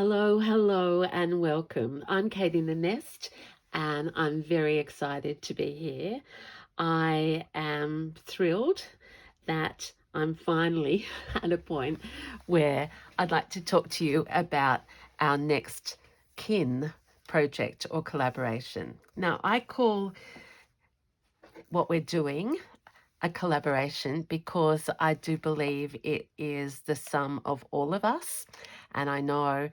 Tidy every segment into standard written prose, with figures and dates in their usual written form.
Hello, and welcome. I'm Kate in the Nest, and I'm very excited to be here. I am thrilled that I'm finally at a point where I'd like to talk to you about our next KiN project or collaboration. Now, I call what we're doing a collaboration because I do believe it is the sum of all of us. And I know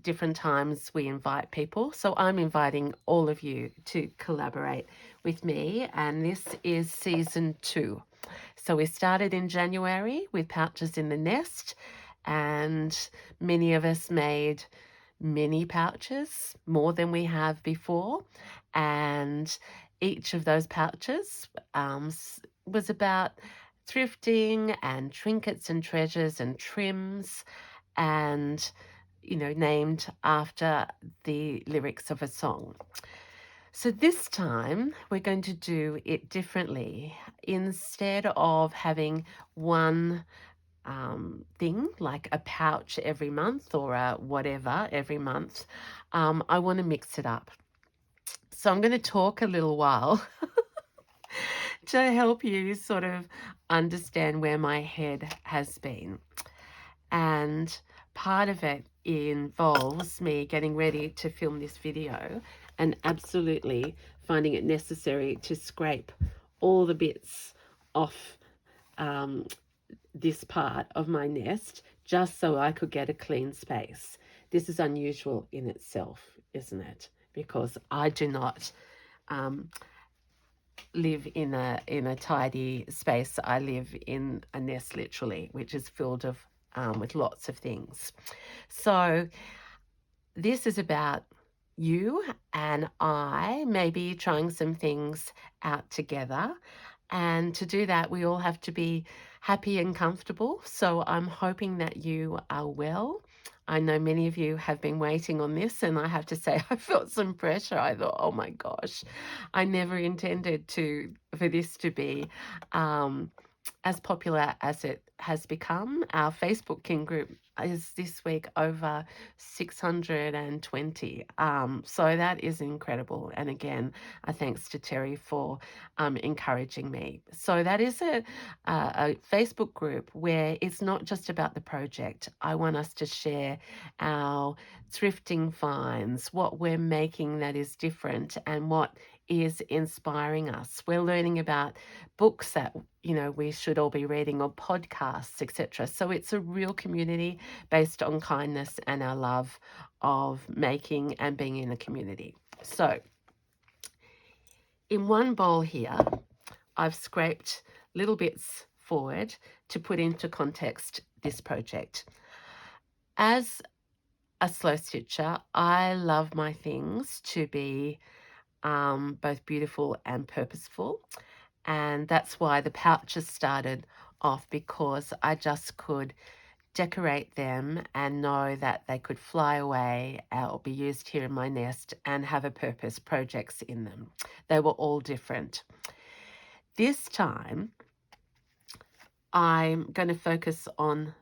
different times we invite people. So I'm inviting all of you to collaborate with me. And this is season 2. So we started in January with Pouches in the Nest. And many of us made mini pouches, more than we have before. And each of those pouches was about thrifting and trinkets and treasures and trims and, named after the lyrics of a song. So this time we're going to do it differently. Instead of having one thing like a pouch every month or a whatever every month, I want to mix it up. So I'm going to talk a little while to help you sort of understand where my head has been. And part of it involves me getting ready to film this video and absolutely finding it necessary to scrape all the bits off this part of my nest just so I could get a clean space. This is unusual in itself, isn't it? Because I do not live in a tidy space. I live in a nest, literally, which is filled with lots of things. So this is about you and I maybe trying some things out together. And to do that, we all have to be happy and comfortable. So I'm hoping that you are well. I know many of you have been waiting on this, and I have to say I felt some pressure. I thought, oh my gosh, I never intended for this to be as popular as it has become. Our Facebook KiN group is this week over 620. So that is incredible. And again, a thanks to Terry for encouraging me. So that is a Facebook group where it's not just about the project. I want us to share our thrifting finds, what we're making that is different, and what is inspiring us. We're learning about books that we should all be reading, or podcasts, etc. So it's a real community based on kindness and our love of making and being in a community. So in one bowl here, I've scraped little bits forward to put into context this project. As a slow stitcher, I love my things to be both beautiful and purposeful. And that's why the pouches started off, because I just could decorate them and know that they could fly away or be used here in my nest and have a purpose, projects in them. They were all different. This time, I'm going to focus on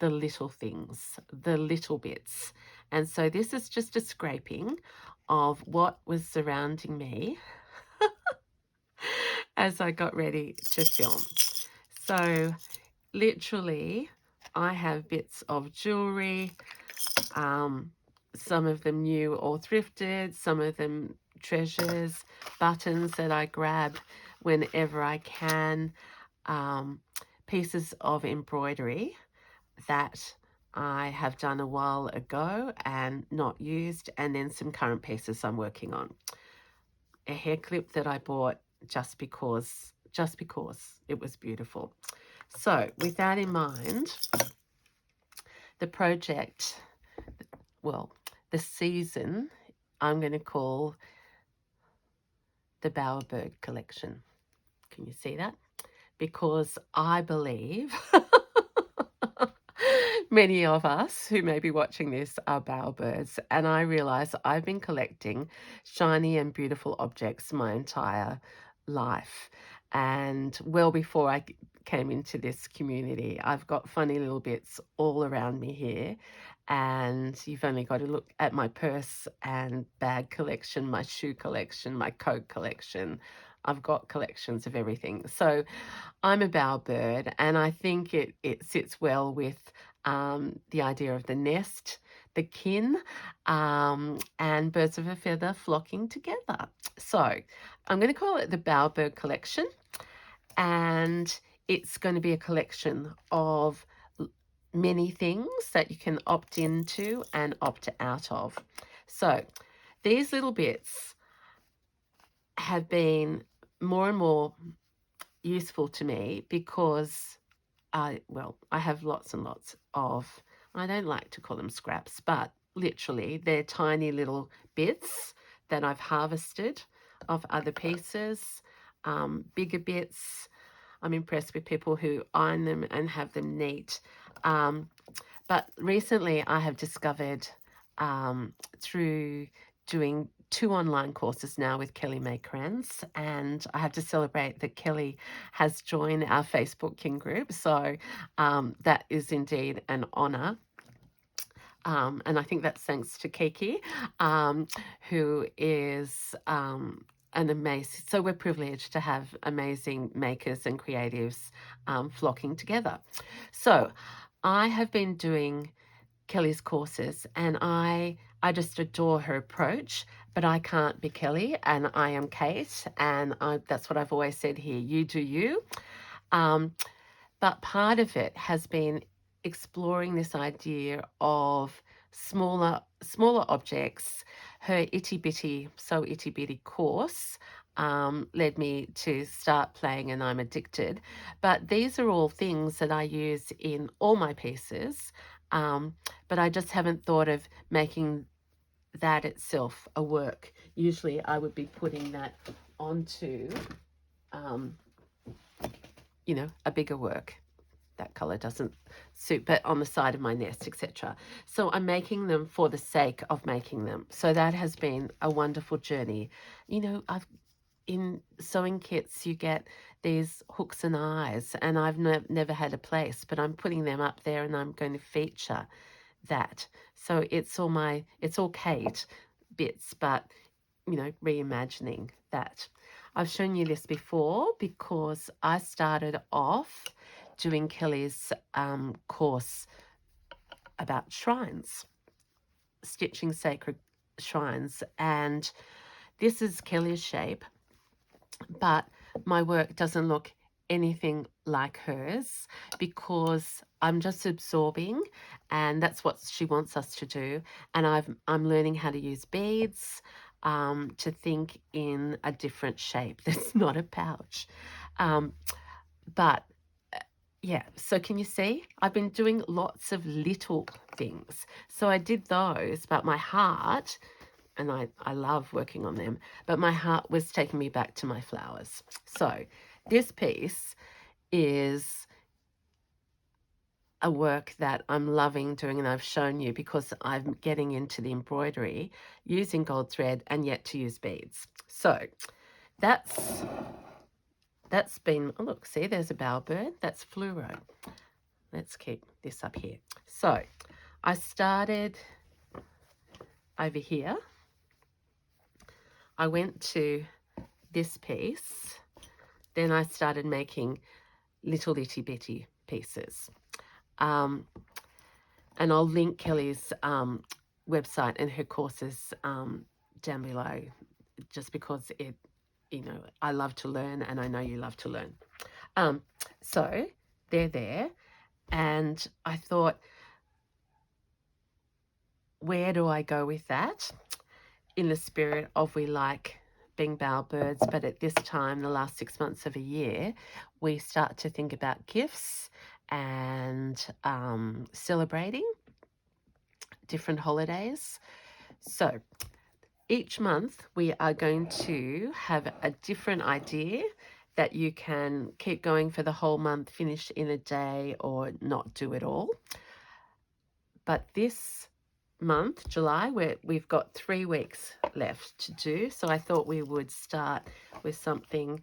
the little things, the little bits. And so this is just a scraping of what was surrounding me as I got ready to film. So literally, I have bits of jewelry, some of them new or thrifted, some of them treasures, buttons that I grab whenever I can, pieces of embroidery that I have done a while ago and not used, and then some current pieces I'm working on. A hair clip that I bought just because it was beautiful. So with that in mind, the project, the season, I'm going to call the Bowerbird collection. Can you see that? Because I believe many of us who may be watching this are bowerbirds, and I realize I've been collecting shiny and beautiful objects my entire life. And well before I came into this community, I've got funny little bits all around me here. and you've only got to look at my purse and bag collection, my shoe collection, my coat collection. I've got collections of everything. So I'm a bowerbird, and I think it sits well with the idea of the nest, the kin, and birds of a feather flocking together. So I'm going to call it the Bowerbird collection, and it's going to be a collection of many things that you can opt into and opt out of. So these little bits have been more and more useful to me because I have lots and lots of, I don't like to call them scraps, but literally they're tiny little bits that I've harvested of other pieces, bigger bits. I'm impressed with people who iron them and have them neat. But recently I have discovered through doing 2 online courses now with Kelly Makrans, and I have to celebrate that Kelly has joined our Facebook KiN group. So that is indeed an honour. And I think that's thanks to Kiki, who is an amazing, so we're privileged to have amazing makers and creatives flocking together. So I have been doing Kelly's courses, and I just adore her approach, but I can't be Kelly, and I am Kate, and that's what I've always said here, you do you. But part of it has been exploring this idea of smaller objects. Her itty bitty course led me to start playing and I'm addicted. But these are all things that I use in all my pieces, but I just haven't thought of making that itself a work. Usually I would be putting that onto a bigger work. That color doesn't suit, but on the side of my nest, etc. So I'm making them for the sake of making them. So that has been a wonderful journey. In sewing kits you get these hooks and eyes, and I've never had a place, but I'm putting them up there and I'm going to feature that. So it's all Kate bits, but reimagining that. I've shown you this before because I started off doing Kelly's course about shrines, stitching sacred shrines, and this is Kelly's shape, but my work doesn't look anything like hers because I'm just absorbing, and that's what she wants us to do. And I'm learning how to use beads to think in a different shape that's not a pouch. But yeah, so can you see? I've been doing lots of little things. So I did those, but my heart, and I love working on them, but my heart was taking me back to my flowers. So this piece is a work that I'm loving doing, and I've shown you because I'm getting into the embroidery using gold thread and yet to use beads. So that's been, oh look, see there's a bowerbird, that's fluoro. Let's keep this up here. So I started over here. I went to this piece, then I started making little itty bitty pieces. And I'll link Kelly's website and her courses down below, just because I love to learn, and I know you love to learn. So they're there, and I thought, where do I go with that? In the spirit of we like being bowerbirds, but at this time, the last 6 months of a year, we start to think about gifts and celebrating different holidays. So each month we are going to have a different idea that you can keep going for the whole month, finish in a day, or not do it all. But this month, July, we've got 3 weeks left to do, so I thought we would start with something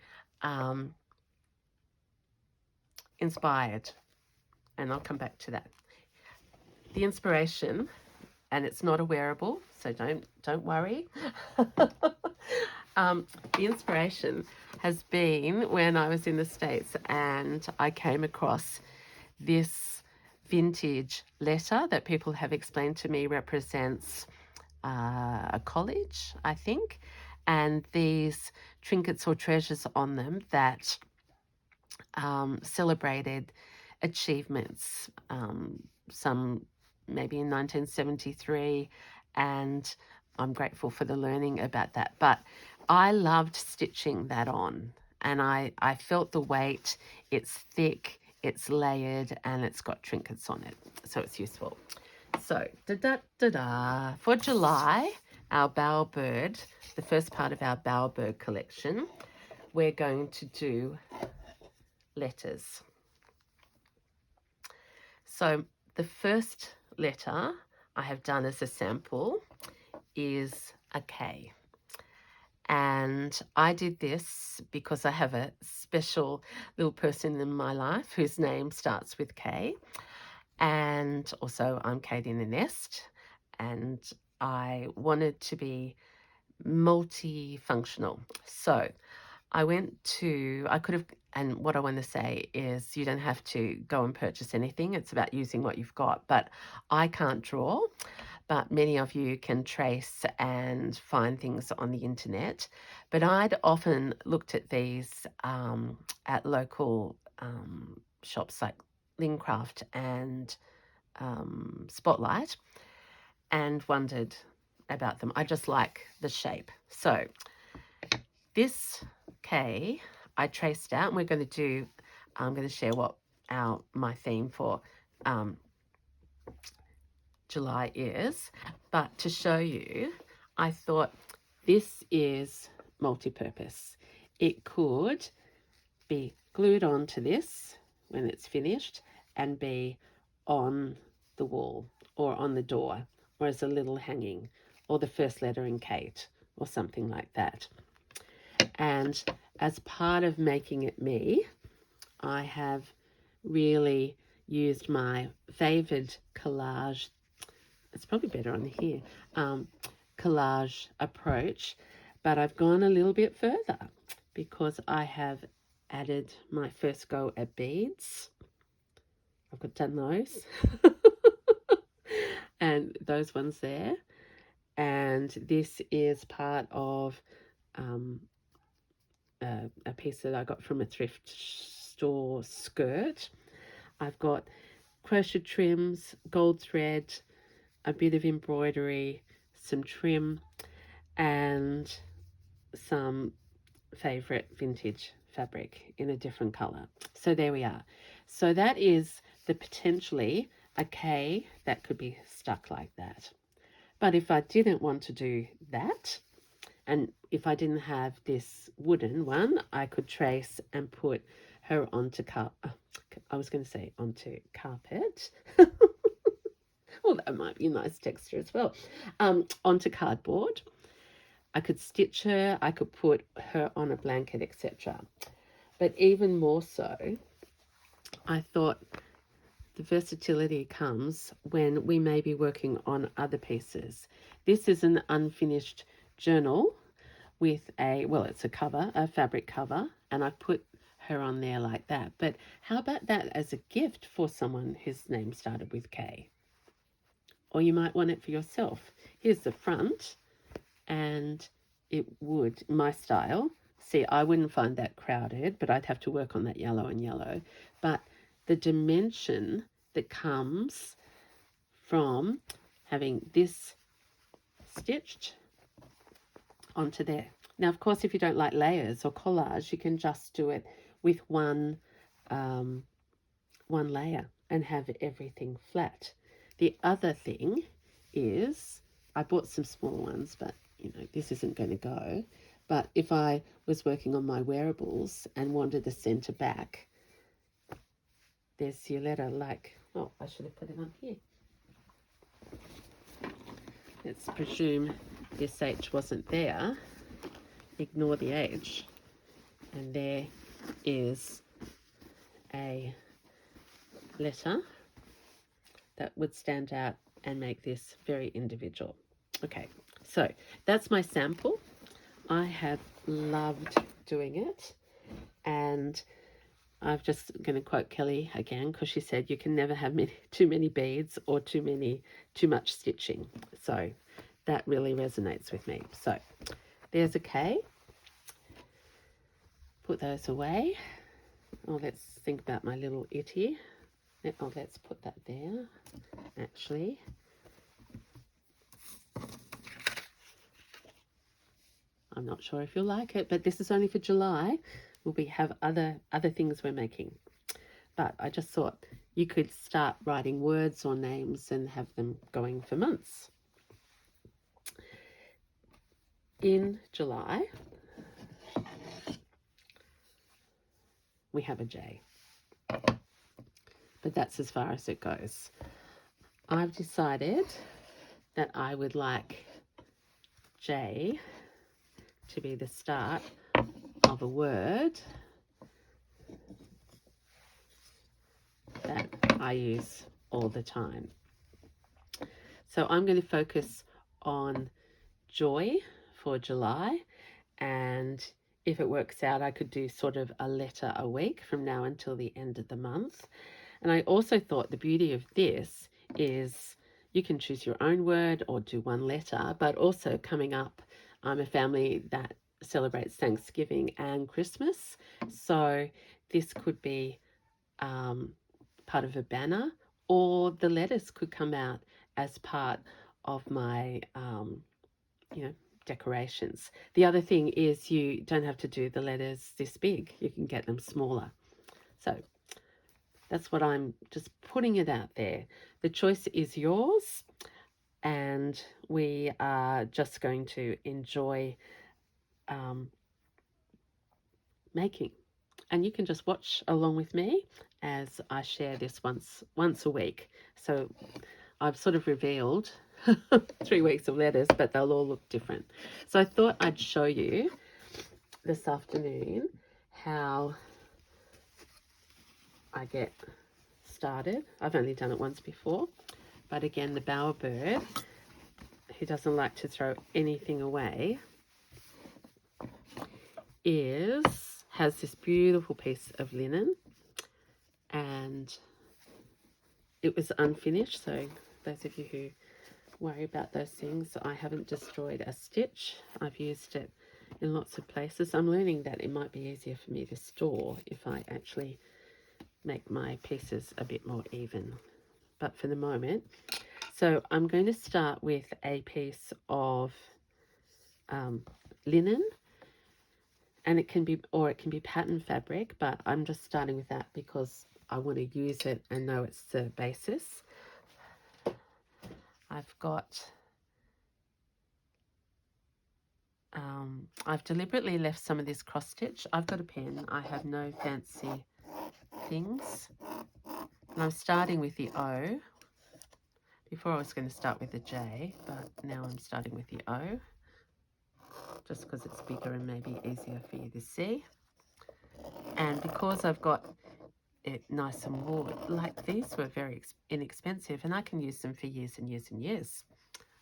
inspired, and I'll come back to that. the inspiration, and it's not a wearable, so don't worry. The inspiration has been when I was in the States and I came across this vintage letter that people have explained to me represents a college, I think, and these trinkets or treasures on them that celebrated achievements, some maybe in 1973, and I'm grateful for the learning about that. But I loved stitching that on, and I felt the weight. It's thick, it's layered, and it's got trinkets on it, so it's useful. So, for July, our Bowerbird, the first part of our Bowerbird collection, we're going to do letters. So the first letter I have done as a sample is a K. And I did this because I have a special little person in my life whose name starts with K. And also I'm Kate in the Nest. And I wanted to be multifunctional. So I could have, and what I want to say is you don't have to go and purchase anything. It's about using what you've got. But I can't draw, but many of you can trace and find things on the internet. But I'd often looked at these at local shops like Lincraft and Spotlight and wondered about them. I just like the shape. So this K I traced out, and I'm going to share what my theme for July is. But to show you, I thought this is multi-purpose. It could be glued onto this when it's finished and be on the wall or on the door or as a little hanging or the first letter in Kate or something like that. And as part of making it me, I have really used my favoured collage, it's probably better on here, collage approach, but I've gone a little bit further because I have added my first go at beads. I've done those and those ones there. And this is part of a piece that I got from a thrift store skirt. I've got crochet trims, gold thread, a bit of embroidery, some trim, and some favourite vintage fabric in a different colour. So there we are. So that is the potentially a K that could be stuck like that. But if I didn't want to do that, and if I didn't have this wooden one, I could trace and put her onto onto carpet. Well, that might be a nice texture as well. Onto cardboard. I could stitch her, I could put her on a blanket, etc. But even more so, I thought the versatility comes when we may be working on other pieces. This is an unfinished journal with it's a cover, a fabric cover, and I put her on there like that. But how about that as a gift for someone whose name started with K? Or you might want it for yourself. Here's the front, and it would, my style, see, I wouldn't find that crowded, but I'd have to work on that yellow and yellow. But the dimension that comes from having this stitched onto there. Now, of course, if you don't like layers or collage, you can just do it with one layer and have everything flat. The other thing is, I bought some small ones, but this isn't going to go. But if I was working on my wearables and wanted the center back, there's your letter, I should have put it on here. Let's presume this H wasn't there. Ignore the H. And there is a letter that would stand out and make this very individual. Okay, so that's my sample. I have loved doing it, and I'm just going to quote Kelly again, because she said you can never have too many beads or too much stitching. So that really resonates with me. So there's a K. Put those away. Oh, let's think about my little Itty. Oh, let's put that there, actually. I'm not sure if you'll like it, but this is only for July. We have other things we're making. But I just thought you could start writing words or names and have them going for months. In July, we have a J. But that's as far as it goes. I've decided that I would like J to be the start of a word that I use all the time. So I'm going to focus on joy for July, and if it works out, I could do sort of a letter a week from now until the end of the month. And I also thought the beauty of this is you can choose your own word or do one letter, but also coming up, I'm a family that celebrates Thanksgiving and Christmas. So this could be part of a banner, or the letters could come out as part of my, decorations. The other thing is you don't have to do the letters this big. You can get them smaller. So that's what I'm just putting it out there. The choice is yours, and we are just going to enjoy making. And you can just watch along with me as I share this once a week. So I've sort of revealed 3 weeks of letters, but they'll all look different. So I thought I'd show you this afternoon how I get started. I've only done it once before, but again, the Bowerbird, who doesn't like to throw anything away, has this beautiful piece of linen, and it was unfinished. So those of you who worry about those things, I haven't destroyed a stitch. I've used it in lots of places. I'm learning that it might be easier for me to store if I actually make my pieces a bit more even. But for the moment, so I'm going to start with a piece of linen, and it can be pattern fabric, but I'm just starting with that because I want to use it and know it's the basis. I've deliberately left some of this cross stitch. I've got a pen. I have no fancy things. And I'm starting with the O. Before I was going to start with the J, but now I'm starting with the O, just because it's bigger and maybe easier for you to see. And because I've got it nice and wool, like these were very inexpensive, and I can use them for years and years and years.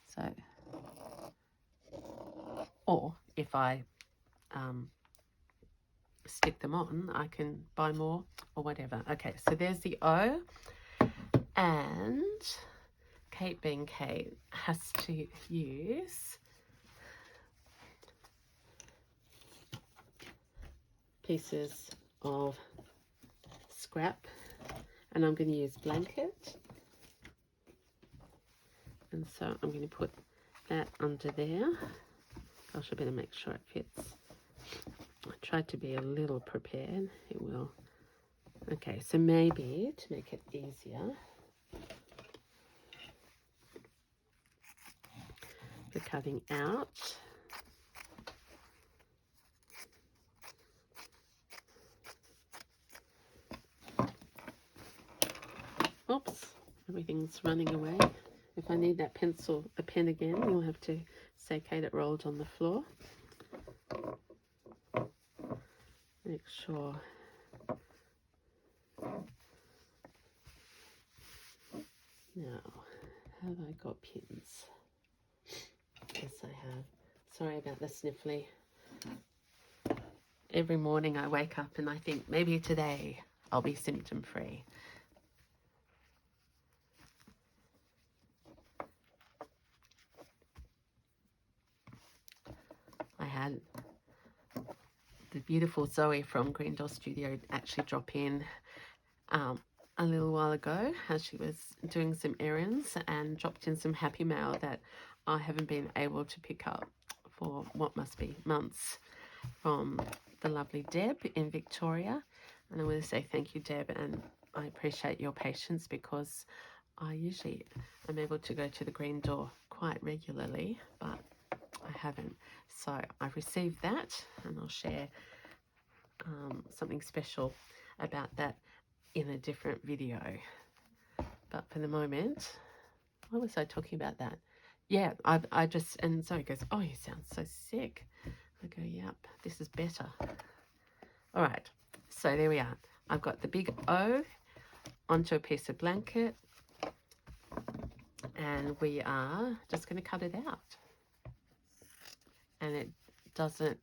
So, or if I stick them on, I can buy more or whatever. Okay, so there's the O, and Kate being Kate has to use pieces of scrap, and I'm going to use blanket, and so I'm going to put that under there. Gosh, I better make sure it fits. I tried to be a little prepared. It will. Okay, so maybe to make it easier for cutting out, oops, everything's running away. If I need that a pen again, you'll have to say, Kate, it rolled on the floor. Make sure Now, have I got pins? Yes, I have. Sorry about the sniffly. Every morning I wake up and I think maybe today I'll be symptom free. I had the beautiful Zoe from Green Door Studio actually drop in a little while ago as she was doing some errands, and dropped in some happy mail that I haven't been able to pick up for what must be months, from the lovely Deb in Victoria. And I want to say thank you, Deb, and I appreciate your patience, because I usually am able to go to the Green Door quite regularly, but I haven't. So I've received that, and I'll share something special about that in a different video. But for the moment, what was I talking about that? Yeah, I just, and Zoe goes, oh, you sound so sick. I go, yep, this is better. All right, so there we are. I've got the big O onto a piece of blanket, and we are just going to cut it out. And it doesn't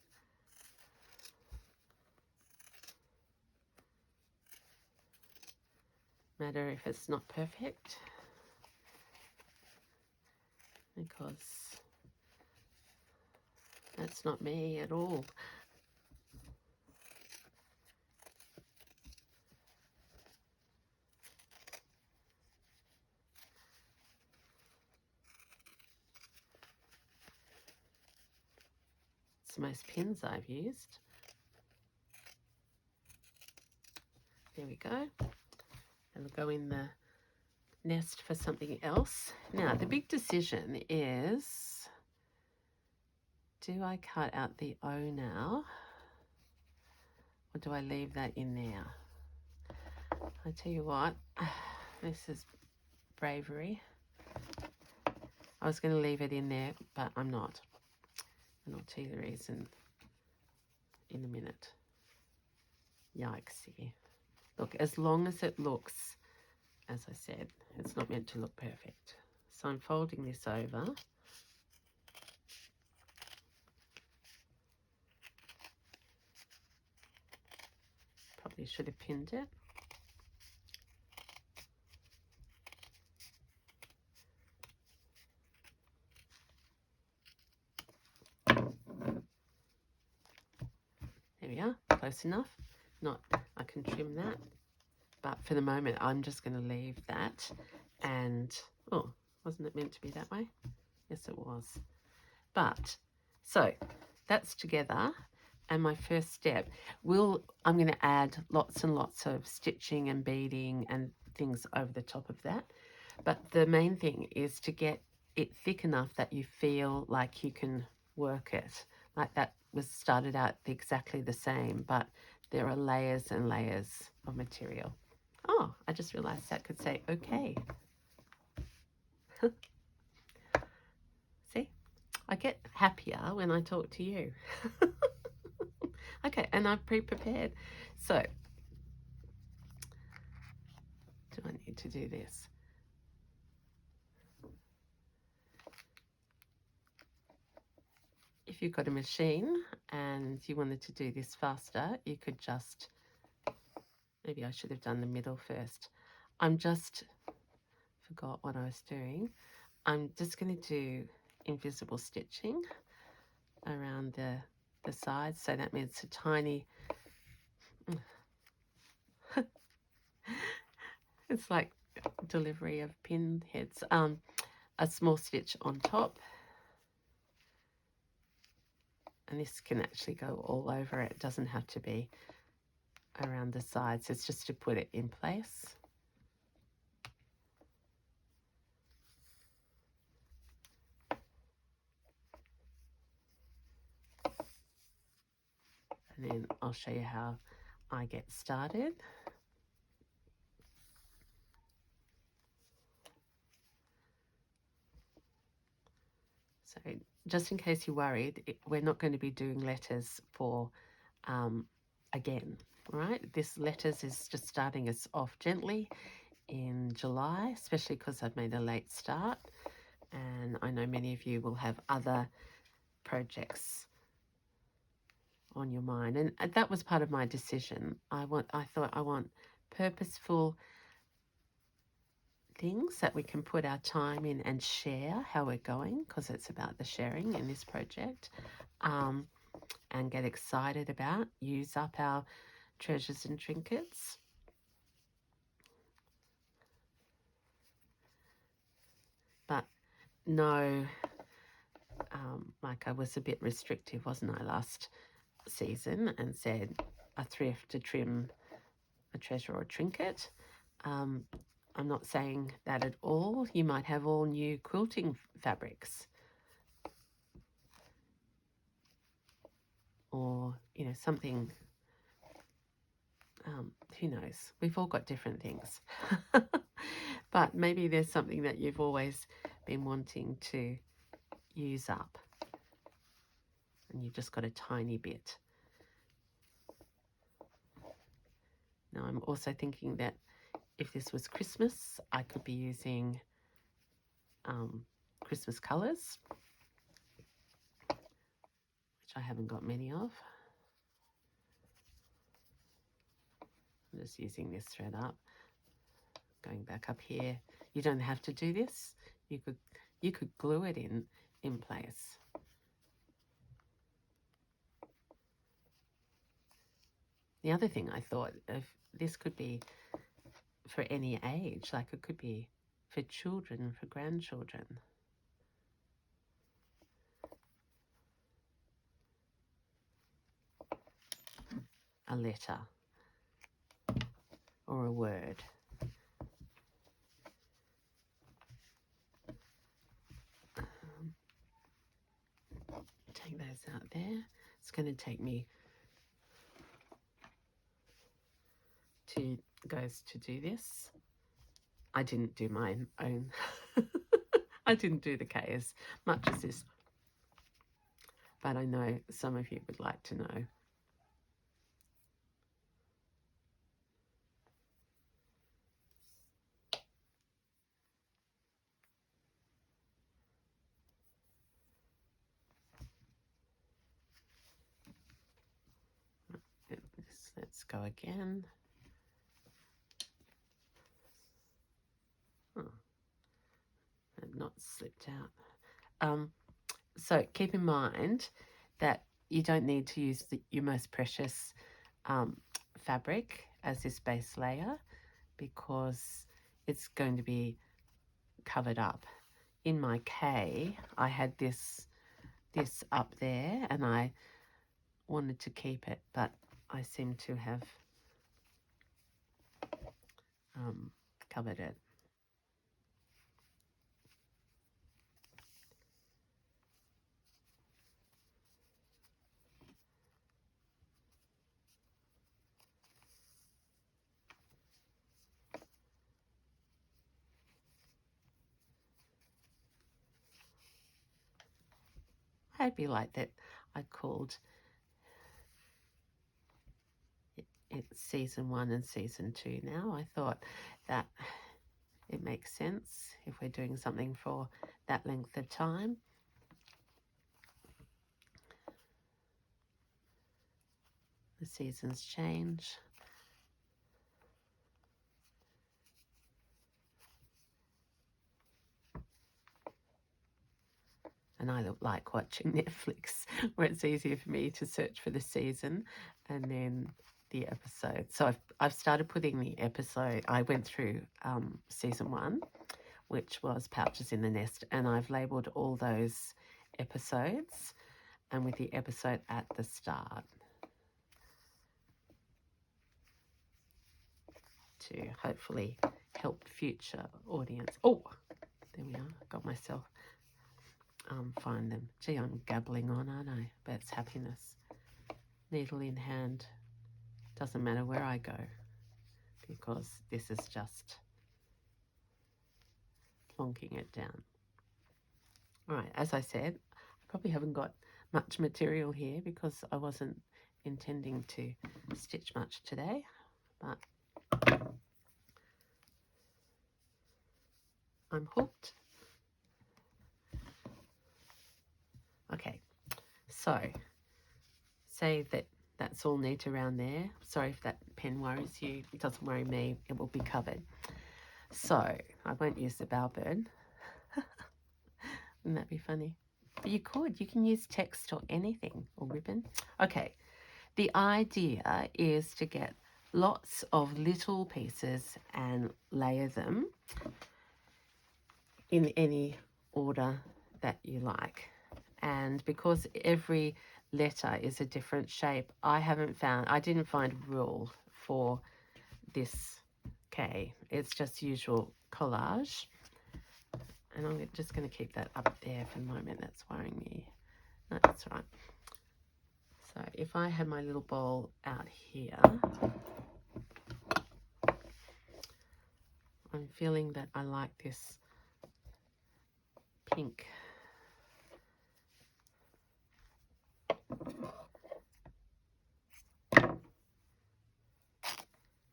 matter if it's not perfect, because that's not me at all. It's most pins I've used. There we go. It'll go in the nest for something else. Now, the big decision is, do I cut out the O now, or do I leave that in there? I tell you what, this is bravery. I was going to leave it in there, but I'm not. And I'll tell you the reason in a minute. Yikesy. Look, as long as it looks, as I said, it's not meant to look perfect. So I'm folding this over. Probably should have pinned it. There we are, close enough. Not, I can trim that. But for the moment, I'm just going to leave that. And, oh, wasn't it meant to be that way? Yes, it was. But, so, that's together. And my first step, I'm going to add lots and lots of stitching and beading and things over the top of that. But the main thing is to get it thick enough that you feel like you can work it. Like that was started out exactly the same, but there are layers and layers of material. Oh, I just realized that could say okay. See, I get happier when I talk to you. Okay, and I've pre-prepared. So, do I need to do this? If you've got a machine and you wanted to do this faster, you could just, maybe I should have done the middle first. I'm just, forgot what I was doing. I'm just going to do invisible stitching around the sides. So that means a tiny, it's like delivery of pin heads. A small stitch on top. And this can actually go all over it. It doesn't have to be around the sides. It's just to put it in place. And then I'll show you how I get started. So just in case you're worried, we're not going to be doing letters for again, all right? This letters is just starting us off gently in July, especially because I've made a late start, and I know many of you will have other projects on your mind, and that was part of my decision. I thought I want purposeful things that we can put our time in and share how we're going, because it's about the sharing in this project, and get excited about, use up our treasures and trinkets. But no, like I was a bit restrictive, wasn't I, last season, and said a thrift to trim a treasure or a trinket. I'm not saying that at all. You might have all new quilting fabrics, or something. Who knows? We've all got different things. But maybe there's something that you've always been wanting to use up, and you've just got a tiny bit. Now, I'm also thinking that if this was Christmas, I could be using Christmas colours, which I haven't got many of. I'm just using this thread up, going back up here. You don't have to do this. You could glue it in place. The other thing I thought of, this could be for any age, like it could be for children, for grandchildren. A letter or a word. Take those out there. It's going to take me 2 goes to do this. I didn't do my own. I didn't do the K as much as this, but I know some of you would like to know. Let's go again. Oh, I've not slipped out. So keep in mind that you don't need to use your most precious fabric as this base layer, because it's going to be covered up. In my K, I had this up there, and I wanted to keep it, but I seem to have covered it. I hope you like that I called it season 1 and season 2 now. I thought that it makes sense if we're doing something for that length of time. The seasons change. And I like watching Netflix, where it's easier for me to search for the season and then the episode. So I've started putting the episode. I went through season 1, which was Pouches in the Nest, and I've labelled all those episodes, and with the episode at the start, to hopefully help future audience. Oh, there we are. Got myself. Find them. Gee, I'm gabbling on, aren't I? But it's happiness. Needle in hand. Doesn't matter where I go, because this is just plonking it down. All right, as I said, I probably haven't got much material here because I wasn't intending to stitch much today, but I'm hooked. Okay, so say that that's all neat around there. Sorry if that pen worries you. It doesn't worry me. It will be covered. So I won't use the Bowerbird. Wouldn't that be funny? But you could. You can use text or anything, or ribbon. Okay, the idea is to get lots of little pieces and layer them in any order that you like. And because every letter is a different shape, I didn't find a rule for this K. It's just usual collage. And I'm just going to keep that up there for the moment. That's worrying me. No, that's right. So if I had my little bowl out here, I'm feeling that I like this pink.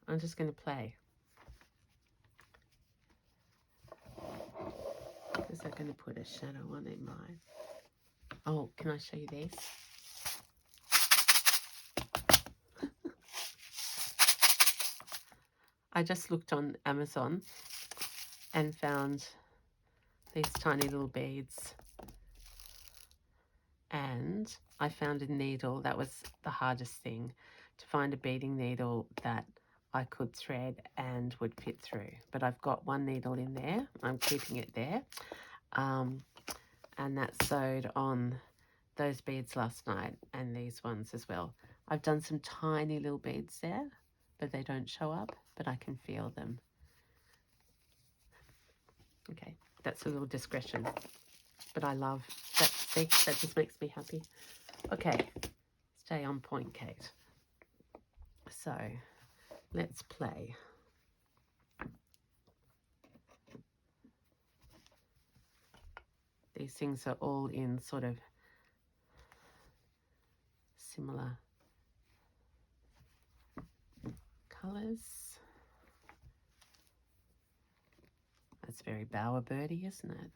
I'm just going to play. Is that going to put a shadow on it, mine? Oh, can I show you these? I just looked on Amazon and found these tiny little beads. And I found a needle. That was the hardest thing, to find a beading needle that I could thread and would fit through. But I've got one needle in there. I'm keeping it there. And that sewed on those beads last night and these ones as well. I've done some tiny little beads there, but they don't show up, but I can feel them. Okay, that's a little discretion, but I love that. See, that just makes me happy. Okay, stay on point, Kate. So let's play. These things are all in sort of similar colours. That's very Bowerbirdy, isn't it?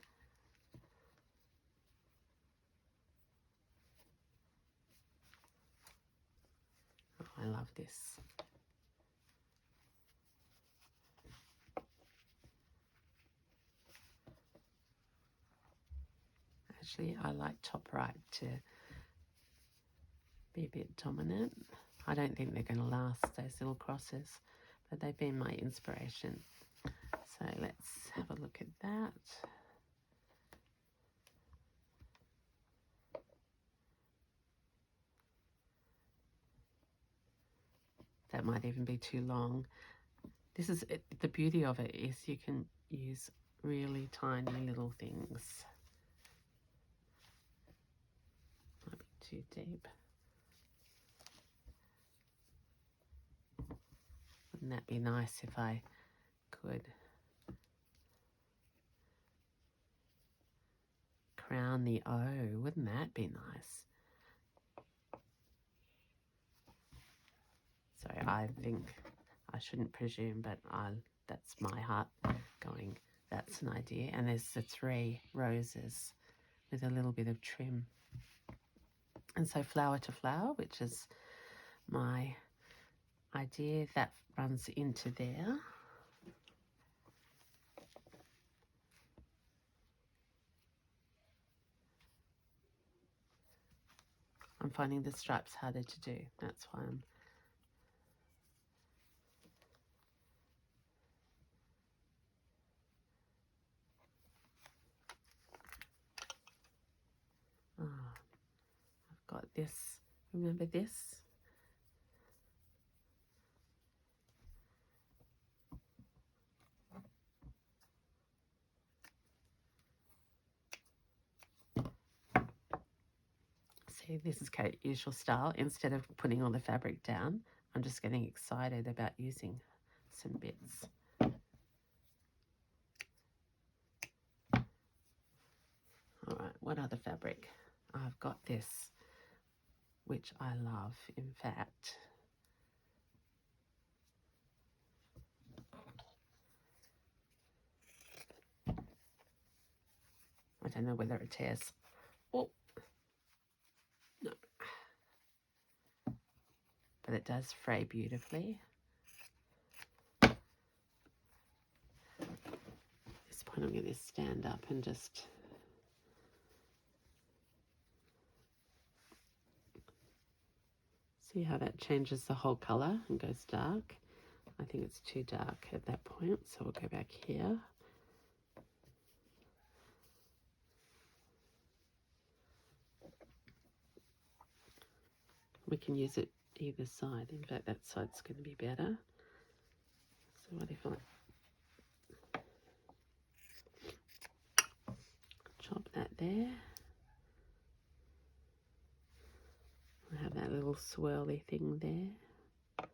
Oh, I love this. Actually, I like top right to be a bit dominant. I don't think they're going to last, those little crosses, but they've been my inspiration. So let's have a look at that. That might even be too long. This is it. The beauty of it is you can use really tiny little things. Might be too deep. Wouldn't that be nice if I could crown the O? Wouldn't that be nice? So I think I shouldn't presume, but that's my heart going, that's an idea. And there's the 3 roses with a little bit of trim. And so flower to flower, which is my idea, that runs into there. I'm finding the stripes harder to do. That's why I'm... Oh, I've got this. Remember this? See, this is Kate's usual style. Instead of putting all the fabric down, I'm just getting excited about using some bits. All right, what other fabric? I've got this, which I love, in fact. I don't know whether it tears. Oh, no. But it does fray beautifully. At this point I'm going to stand up and just see how that changes the whole colour and goes dark. I think it's too dark at that point, so we'll go back here. We can use it either side. In fact, that side's going to be better. So what if I chop that there? I have that little swirly thing there.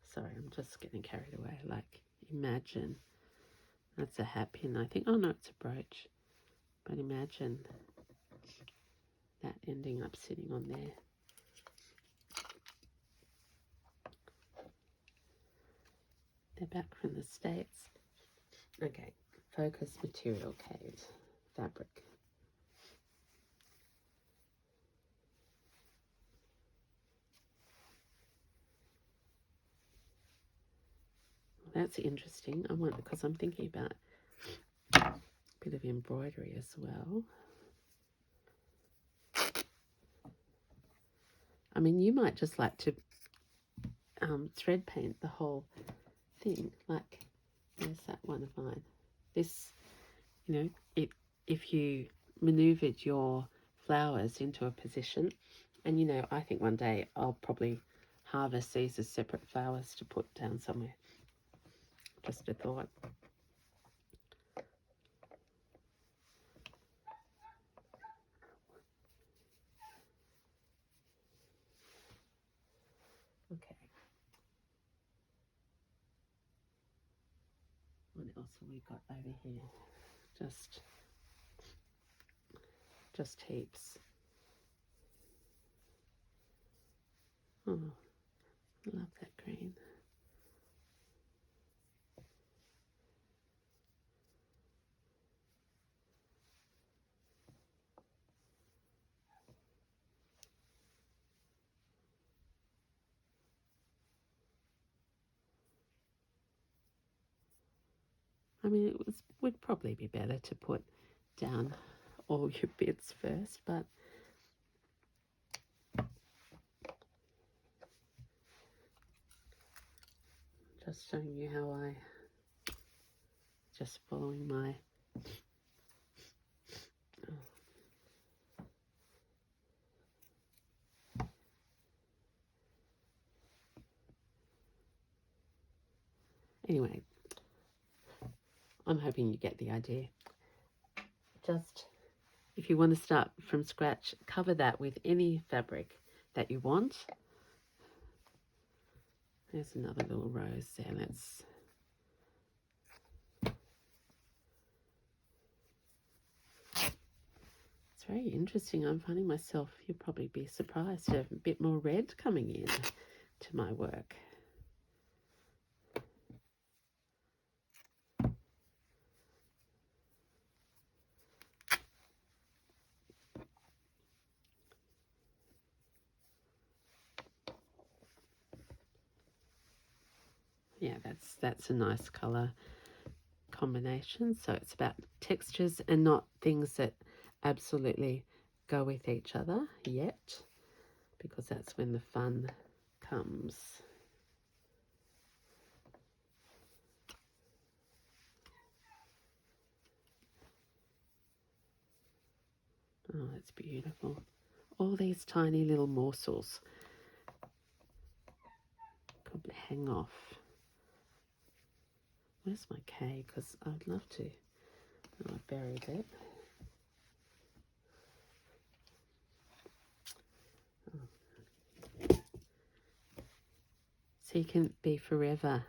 Sorry, I'm just getting carried away. Like, imagine that's a hat pin, I think. Oh no, it's a brooch. But imagine that ending up sitting on there. They're back from the States. Okay, focus material, Kate. Fabric. That's interesting. I want, because I'm thinking about a bit of embroidery as well. I mean, you might just like to thread paint the whole thing. Like, there's that one of mine. This, you know, if you maneuvered your flowers into a position, and you know, I think one day I'll probably harvest these as separate flowers to put down somewhere. Just a thought. Okay. What else have we got over here? Just heaps. Oh, I love that green. I mean, would probably be better to put down all your bits first, but just showing you how I just following my anyway, I'm hoping you get the idea. Just, if you want to start from scratch, cover that with any fabric that you want. There's another little rose there. Let's... It's very interesting. I'm finding myself, you'll probably be surprised, a bit more red coming in to my work. Yeah, that's a nice colour combination. So it's about textures and not things that absolutely go with each other yet, because that's when the fun comes. Oh, that's beautiful. All these tiny little morsels could hang off. Where's my K? Because I'd love to. Oh, I buried it. Oh. So you can be forever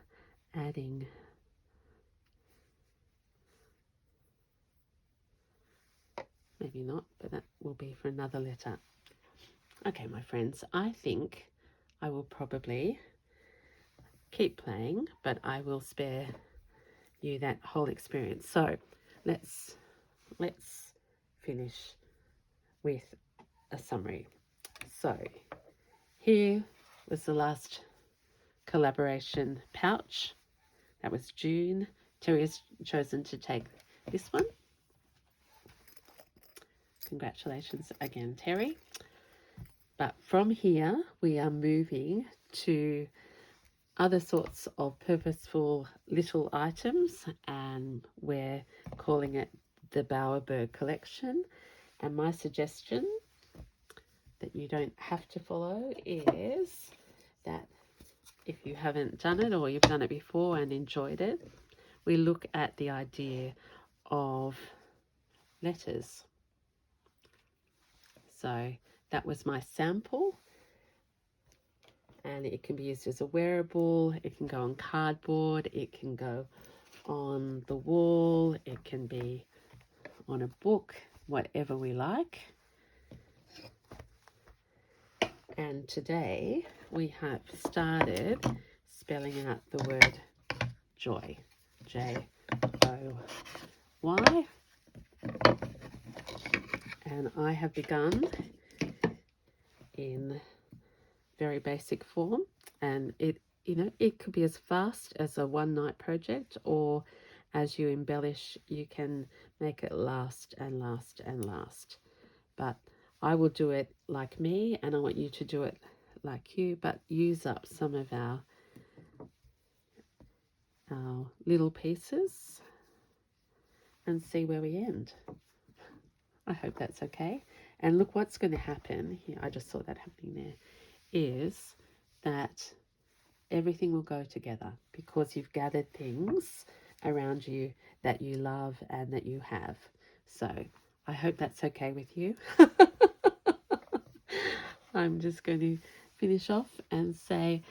adding. Maybe not, but that will be for another letter. Okay, my friends, I think I will probably keep playing, but I will spare you that whole experience. So let's finish with a summary. So here was the last collaboration pouch. That was June. Terry has chosen to take this one. Congratulations again, Terry. But from here, we are moving to other sorts of purposeful little items, and we're calling it the Bowerbird collection. And my suggestion that you don't have to follow is that if you haven't done it or you've done it before and enjoyed it, we look at the idea of letters. So that was my sample, and it can be used as a wearable, it can go on cardboard, it can go on the wall, it can be on a book, whatever we like. And today we have started spelling out the word joy, J-O-Y. And I have begun in very basic form, and it could be as fast as a one-night project, or as you embellish you can make it last and last and last. But I will do it like me, and I want you to do it like you, but use up some of our little pieces and see where we end. I hope that's okay. And look, what's going to happen here, I just saw that happening there, is that everything will go together because you've gathered things around you that you love and that you have. So I hope that's okay with you. I'm just going to finish off and say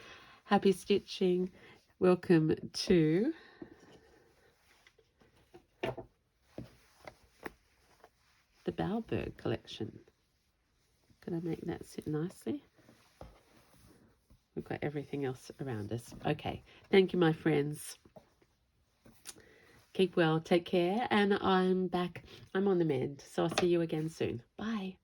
happy stitching. Welcome to the Bowerbird collection. Can I make that sit nicely? We've got everything else around us. Okay, thank you, my friends. Keep well, take care, and I'm back. I'm on the mend, so I'll see you again soon. Bye.